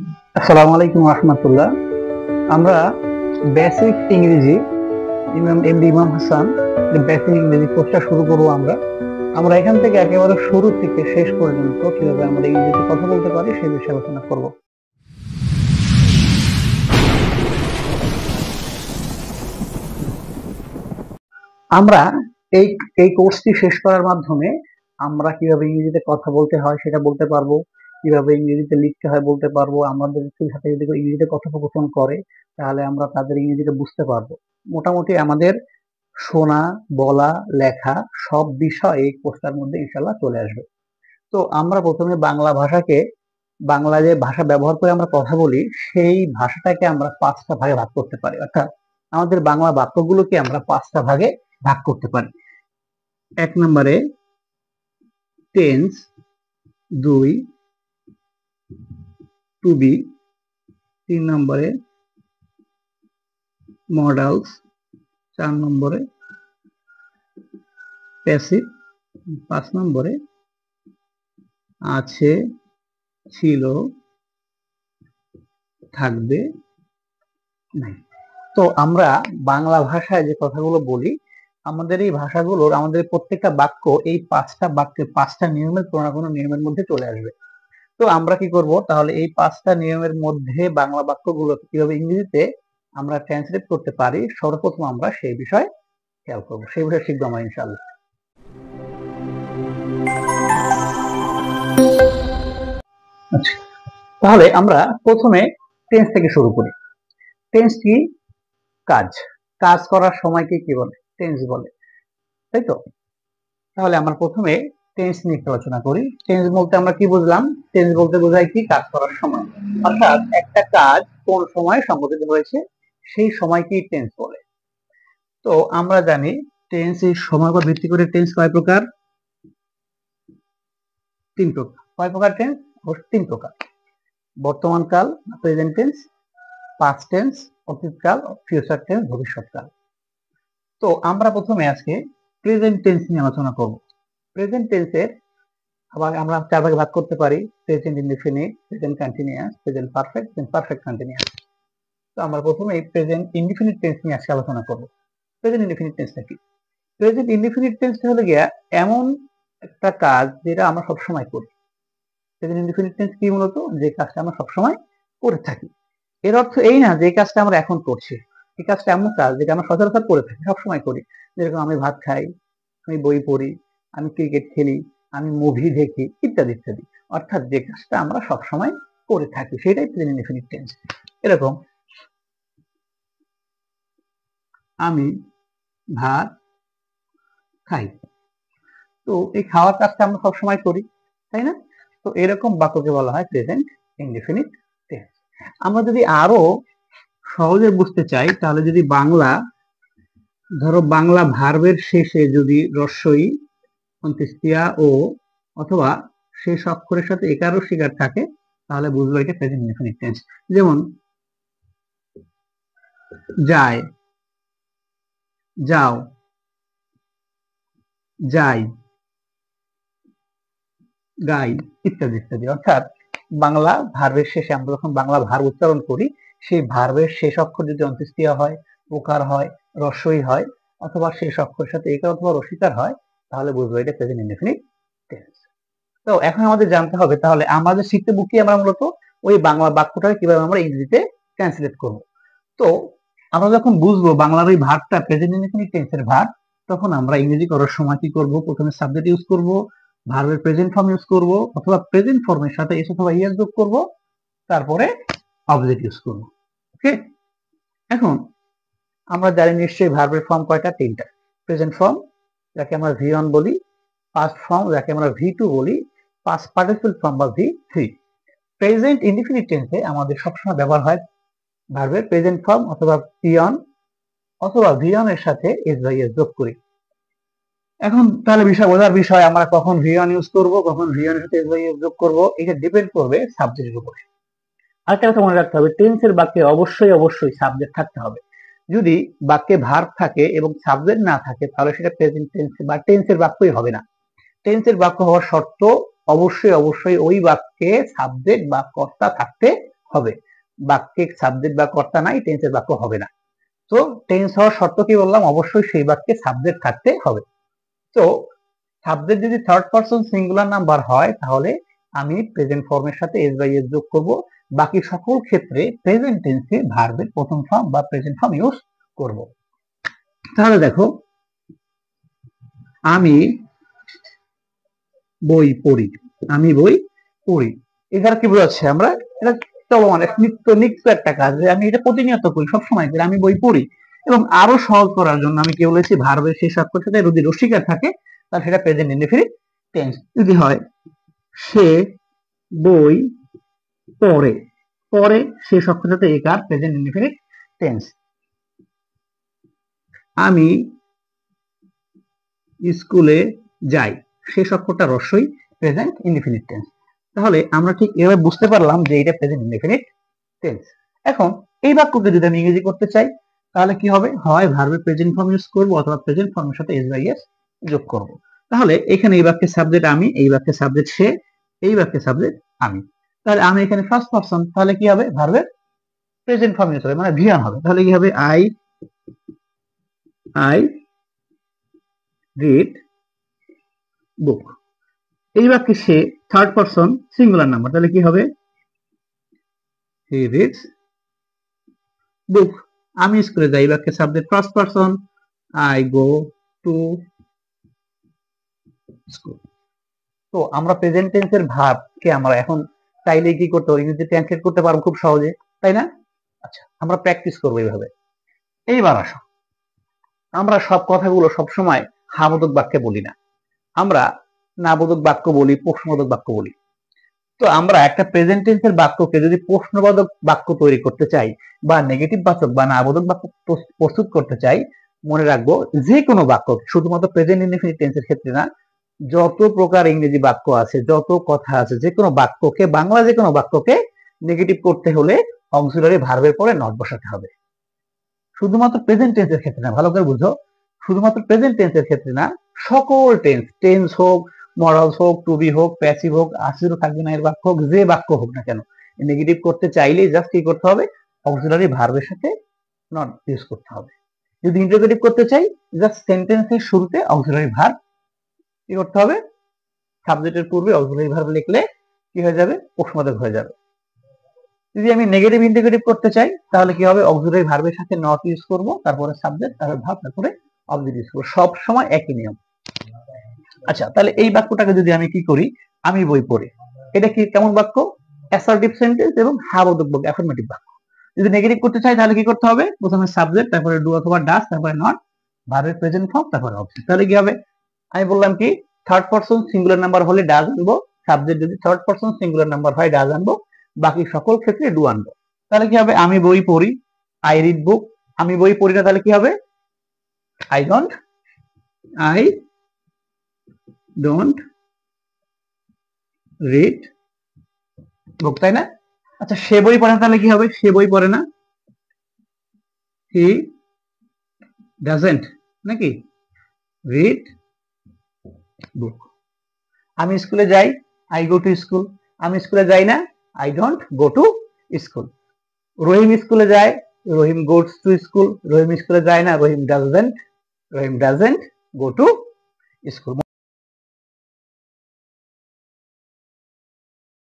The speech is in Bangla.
আসসালামু আলাইকুম রহমতুল্লাহ। আমরা বেসিক ইংরেজি ইমাম এমডি ইমাম হাসান বেসিক ইংরেজি কোর্সটা শুরু করবো। আমরা এখান থেকে একেবারে শুরু থেকে শেষ পর্যন্ত কিভাবে আমরা ইংরেজিতে কথা বলতে পারি সেই বিষয়ে আলোচনা করব। আমরা এই এই কোর্সটি শেষ করার মাধ্যমে আমরা কিভাবে ইংরেজিতে কথা বলতে হয় সেটা বলতে পারবো, কিভাবে ইংরেজিতে লিখতে হয় বলতে পারবো। আমাদের সাথে যদি কেউ ইংরেজিতে কথোপকথন করে তাহলে আমরা তাদের ইংরেজিটা বুঝতে পারবো। মোটামুটি আমাদের শোনা, বলা, লেখা সব বিষয় এই কোর্সটার মধ্যে ইনশাল্লাহ চলে আসবে। তো আমরা প্রথমে বাংলা ভাষাকে, বাংলা যে ভাষা ব্যবহার করে আমরা কথা বলি সেই ভাষাটাকে আমরা 5টা ভাগে ভাগ করতে পারি, অর্থাৎ আমাদের বাংলা বাক্যগুলোকে আমরা 5টা ভাগে ভাগ করতে পারি। 1 নম্বরে টেন্স, 2 টু বি, 3 নম্বরে মডালস, 4 নম্বরে প্যাসিভ, 5 নম্বরে আছে, ছিল, থাকবে, নাই। তো আমরা বাংলা ভাষায় যে কথাগুলো বলি, আমাদের এই ভাষাগুলোর আমাদের প্রত্যেকটা বাক্য এই 5টা বাক্যে 5টা নিয়মের কোনো না কোনো নিয়মের মধ্যে চলে আসবে। তো আমরা কি করব, তাহলে এই 5টা নিয়মের মধ্যে বাংলা বাক্যগুলো কিভাবে ইংরেজিতে আমরা ট্রান্সলেট করতে পারি সর্বপ্রথম আমরা সেই বিষয়ে খেয়াল করবো, সেই বিষয়ে শিখবো আমরা ইনশাআল্লাহ। আচ্ছা, তাহলে আমরা প্রথমে টেন্স থেকে শুরু করি। টেন্স কি? কাজ। কাজ করার সময়কে কি বলে? টেন্স বলে, তাই তো? তাহলে আমরা প্রথমে টেন্স নিয়ে আলোচনা করি। টেন্স বলতে আমরা কি বুঝলাম? টেন্স বলতে বোঝায় কি? কাজ করার সময়, অর্থাৎ একটা কাজ কোন সময় সংঘটিত হয়েছে সেই সময়কেই টেন্স বলে। তো আমরা জানি টেন্স এর সময় উপর ভিত্তি করে টেন্স কয় প্রকার? 3 প্রকার। কয় প্রকার টেন্স? 3 প্রকার। বর্তমান কাল, প্রেজেন্ট টেন্স, পাস্ট টেন্স অতীতকাল, ফিউচার টেন্স ভবিষ্যৎকাল। তো আমরা প্রথমে আজকে প্রেজেন্ট টেন্স নিয়ে আলোচনা করব। প্রেজেন্ট টেন্সের আবার আমরা 4 ভাগে ভাগ করতে পারি: present indefinite, present continuous, present perfect, present perfect continuous. তো আমরা প্রথমে এই প্রেজেন্ট ইনডিফিনিট টেন্স নিয়ে আজকে আলোচনা করব। প্রেজেন্ট ইনডিফিনিট টেন্সটা কি? প্রেজেন্ট ইনডিফিনিট টেন্সটা হলো গিয়া এমন একটা কাজ যেটা আমরা সব সময় করি। প্রেজেন্ট ইনডিফিনিট টেন্স কি? মূলত যে কাজটা আমরা সব সময় করে থাকি। এর অর্থ এই না যে কাজটা আমরা এখন করছি। এই কাজটা এমন কাজ যেটা আমরা সচরাচর করে থাকি, সব সময় করি। যেরকম আমি ভাত খাই, আমি বই পড়ি, আমি ক্রিকেট খেলি, আমি মুভি দেখি, ইত্যাদি ইত্যাদি। অর্থাৎ যে কাজটা আমরা সব সময় করে থাকি সেটাই প্রেজেন্ট ইনডিফিনিট টেন্স। এরকম আমি ভাত খাই, তো এই খাওয়ার কাজটা আমরা সব সময় করি, তাই না? তো এরকম বাক্যকে বলা হয় প্রেজেন্ট ইনডিফিনিট টেন্স। আমরা যদি আরো সহজে বুঝতে চাই তাহলে যদি বাংলা, ধরো বাংলা ভার্বের শেষে যদি রস্বই, অন্ত্যেষ্টিয়া ও অথবা শেষ অক্ষরের সাথে একারও শিকার থাকে তাহলে বুঝবো এটা প্রেজেন্ট ইনডিফিনিট টেন্স। যেমন যায়, যাও, যাই, গাই, ইত্যাদি ইত্যাদি। অর্থাৎ বাংলা ভার্বের শেষে আমরা যখন বাংলা ভার্ব উচ্চারণ করি সেই ভার্বের শেষ অক্ষর যদি অন্ত্যেষ্টিয়া হয়, ওকার হয়, রস্বই হয় অথবা শেষ অক্ষরের সাথে একার অথবা রসিকার হয় তাহলে বুঝবো এটা প্রেজেন্ট ইনডিফিনিট টেন্স। তো এখন আমাদের জানতে হবে তাহলে আমরা যে শিখতে বুকি আমরা মূলত ওই বাংলা বাক্যটাকে কিভাবে আমরা ইংরেজিতে ট্রান্সলেট করব। তো আমরা যখন বুঝবো বাংলার ওই ভার্বটা প্রেজেন্ট ইনডিফিনিট টেন্সের ভার্ব, তখন আমরা ইংরেজি করার সময় কি করব? প্রথমে সাবজেক্ট ইউজ করব, ভার্বের প্রেজেন্ট ফর্ম ইউজ করব অথবা প্রেজেন্ট ফর্মের সাথে এস অথবা ইএস যোগ করব, তারপরে অবজেক্ট ইউজ করব। ওকে, এখন আমরা জানি নিশ্চয়ই ভার্বের ফর্ম কয়টা? 3টা। প্রেজেন্ট ফর্ম যাকে আমরা ভি1 বলি, পাস্ট ফর্ম যাকে আমরা ভি2 বলি, পাস্ট পার্টিসিপল ফর্ম বা ভি3। প্রেজেন্ট ইনডিফিনিট টেন্সে আমাদের সবসময় ব্যবহার হয় ভার্বের প্রেজেন্ট ফর্ম অথবা পি1 অথবা ভি1 এর সাথে এস বাই এস যোগ করি। এখন তাহলে বিষয় বোঝার বিষয়, আমরা কখন ভি1 ইউজ করব, কখন ভি1 এর সাথে এস বাই এস যোগ করব, এটা ডিপেন্ড করবে সাবজেক্টের উপর। আরেকটা কথা মনে রাখতে হবে, টেন্সের বাক্যে অবশ্যই অবশ্যই সাবজেক্ট থাকতে হবে। যদি বাক্যে ভার্ব থাকে এবং সাবজেক্ট না থাকে তাহলে সেটা প্রেজেন্ট টেন্স বা টেন্সের বাক্যই হবে না। টেন্সের বাক্য হওয়ার শর্ত অবশ্যই অবশ্যই ওই বাক্যে সাবজেক্ট বা কর্তা থাকতে হবে। বাক্যে সাবজেক্ট বা কর্তা নাই, টেন্সের বাক্য হবে না। তো টেন্স হওয়ার শর্ত কি বললাম, অবশ্যই সেই বাক্যে সাবজেক্ট থাকতে হবে। তো সাবজেক্ট যদি থার্ড পারসন সিঙ্গুলার নাম্বার হয় তাহলে আমি প্রেজেন্ট ফর্মের সাথে এস বাই এস যোগ করব। বাকি সকল ক্ষেত্রে প্রেজেন্ট টেন্সে ভার্বের প্রথম ফর্ম বা প্রেজেন্ট ফর্ম ইউজ করব। তাহলে দেখো, আমি বই পড়ি, আমি বই পড়ি, এখানে কি বোঝাচ্ছে, আমরা এটা চলমান নিত্য একটা কাজ, আমি এটা প্রতিনিয়ত করি, সবসময় করি, আমি বই পড়ি। এবং আরো সহজ করার জন্য আমি কি বলেছি, ভার্বের শেষ অক্ষর সাথে যদি রসিকার থাকে তাহলে সেটা প্রেজেন্ট ইনডেফিনিট টেন্স। যদি হয় সে বই পড়ে, পরে শেষ অক্ষর সাথে একার, প্রেজেন্ট ইনডেফিনিট টেন্স। আমি স্কুলে যাই, শেষ অক্ষরটা রস্যই, প্রেজেন্ট ইনডেফিনিট টেন্স। তাহলে আমরা ঠিক এভাবে বুঝতে পারলাম যে এটা প্রেজেন্ট ইনডেফিনিট টেন্স। এখন এই বাক্যকে যদি আমি ইংরেজি করতে চাই তাহলে কি হবে, হয় ভার্বের প্রেজেন্ট ফর্ম ইউজ করব অথবা প্রেজেন্ট ফর্মের সাথে এস বাই এস যোগ করব। তাহলে এখানে এই বাক্যের সাবজেক্ট আমি, এই বাক্যের সাবজেক্ট সে, এই বাক্যের সাবজেক্ট আমি। তাহলে আমি এখানে ফার্স্ট পারসন, তাহলে কি হবে, ভার্বের প্রেজেন্ট ফর্ম ইউজ হবে, মানে ভিয়ান হবে। তাহলে কি হবে, আই রিড বুক। এই বাক্যে সে থার্ড পারসন সিঙ্গুলার নাম্বার, তাহলে কি হবে, হি রিডস বুক। আমি স্কুলে যাই, এই বাক্যে subject first person, I go to school. তো আমরা প্রেজেন্ট টেন্সের ভার্বকে আমরা এখন চাইলে কি করতে পারি, ইংরেজি ট্রান্সলেট করতে পারবো খুব সহজে, তাই না? আচ্ছা, আমরা প্র্যাকটিস করবো এইভাবে। এইবার আসো, আমরা সব কথাগুলো সবসময় হাবোধক বাক্যে বলি না, আমরা নাবোধক বাক্য বলি, প্রশ্নবোধক বাক্য বলি। তো আমরা একটা প্রেজেন্ট টেন্সের বাক্যকে যদি প্রশ্নবোধক বাক্য তৈরি করতে চাই বা নেগেটিভ বাচক বা নাবোধক বাক্য প্রস্তুত করতে চাই, মনে রাখবো যে কোনো বাক্য, শুধুমাত্র প্রেজেন্ট ইনডেফিনিট টেন্সের ক্ষেত্রে না, যত প্রকার ইংরেজি বাক্য আছে, যত কথা আছে, যে কোনো বাক্যকে, বাংলা যে কোনো বাক্যকে নেগেটিভ করতে হলে অক্সিলারি ভার্বের পরে নট বসাতে হবে। শুধুমাত্র প্রেজেন্ট টেন্সের ক্ষেত্রে না, ভালো করে বুঝো, শুধুমাত্র প্রেজেন্ট টেন্সের ক্ষেত্রে না, সকল টেন্স, টেন্স হোক, মরালস হোক, টু বি হোক, প্যাসিভ হোক, আসিরও থাকবে না এর বাক্য হোক, যে বাক্য হোক না কেন, নেগেটিভ করতে চাইলেই জাস্ট কি করতে হবে, অক্সিলারি ভার্বের সাথে নট ইউজ করতে হবে। যদি ইন্টারোগেটিভ করতে চাই, জাস্ট সেন্টেন্সের শুরুতে অক্সিলারি ভার্ব কি করতে হবে, সাবজেক্টের পূর্বে অক্সিলারি ভার্ব লিখলে কি হয়ে যাবে, প্রশ্নবোধক হয়ে যাবে। যদি আমি নেগেটিভ ইন্টিগ্রেটিভ করতে চাই তাহলে কি হবে, অক্সিলারি ভার্বের সাথে নট ইউজ করব, তারপরে সাবজেক্ট, তারপরে ভার্ব, তারপরে অবজেক্ট ইউজ করব, সব সময় একই নিয়ম। আচ্ছা, তাহলে এই বাক্যটাকে যদি আমি কি করি, আমি বই পড়ি, এটা কি কেমন বাক্য, অ্যাসার্টিভ সেন্টেন্স এবং হাবোধক বাক্য, অ্যাফার্মেটিভ বাক্য। যদি নেগেটিভ করতে চাই তাহলে কি করতে হবে, প্রথমে সাবজেক্ট, তারপরে ডু অথবা ডাজ, তারপরে নট, ভার্বের প্রেজেন্ট ফর্ম, তারপরে অবজেক্ট। তাহলে কি হবে, আমি বললাম কি, থার্ড পারসন সিঙ্গুলার নাম্বার হলে ডাজ আনবো, সাবজেক্ট যদি থার্ড পারসন সিঙ্গুলার নাম্বার হয় ডাজ আনবো, বাকি সকল ক্ষেত্রে ডু আনবো। তাহলে কি হবে, আমি বই পড়ি, আই রিড বুক। আমি বই পড়ি না, তাহলে কি হবে, আই ডোন্ট রিড বুক, তাই না? আচ্ছা, সে বই পড়ে না, তাহলে কি হবে, সে বই পড়ে না, হি ডাজেন্ট নাকি রিড বুক। আমি স্কুলে যাই, আই গো টু স্কুল। আমি স্কুলে যাই না, I don't go to school. Rahim স্কুলে যায়, রহিম গোস টু স্কুল। রহিম স্কুলে যায় না, রহিম ডাজেন্ট গো টু স্কুল।